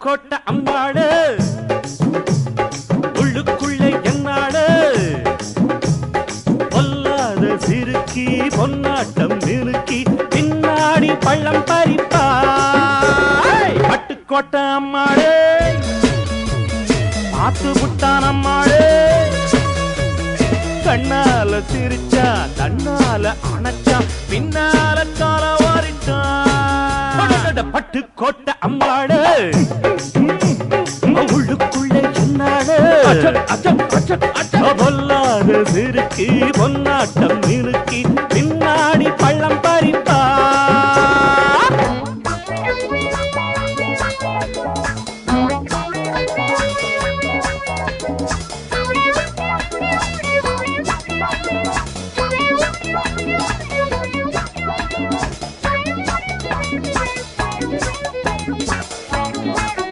பட்டுக்கோட்டை அம்மாடு உள்ளுக்குள்ளே என்னாடு பொல்லாத சிறுக்கி பொன்னாட்டம் நிறுக்கி பின்னாடி பள்ளம் பறிப்பா பட்டுக்கோட்டை அம்மாடு பார்த்து புட்டான் அம்மாடு கண்ணால சிரிச்சா தன்னால அணைச்சா பின்னால கால வாரிட்டான் பட்டுக்கோட்டை அம்மாடு உள்ளுக்குள்ளே என்னாடு பொல்லாத சிறுக்கி பொன்னாட்டம்